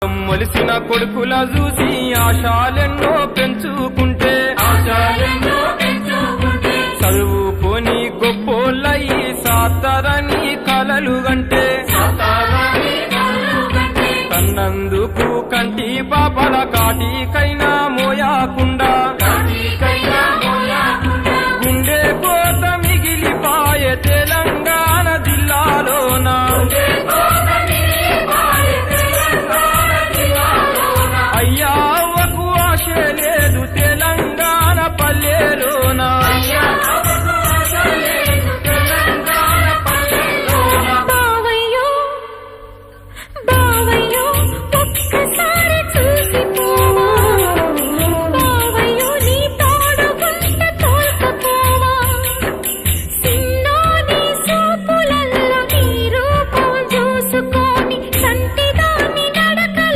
మొలిసిన కొడుకుల చూసి ఆశాలెన్నో పెంచుకుంటే చదువుకొని గొప్పోళ్ళయి సాతారని కలలు గంటే కన్నందుకు కంటి పాపల కాటికైనా మోయాకుండా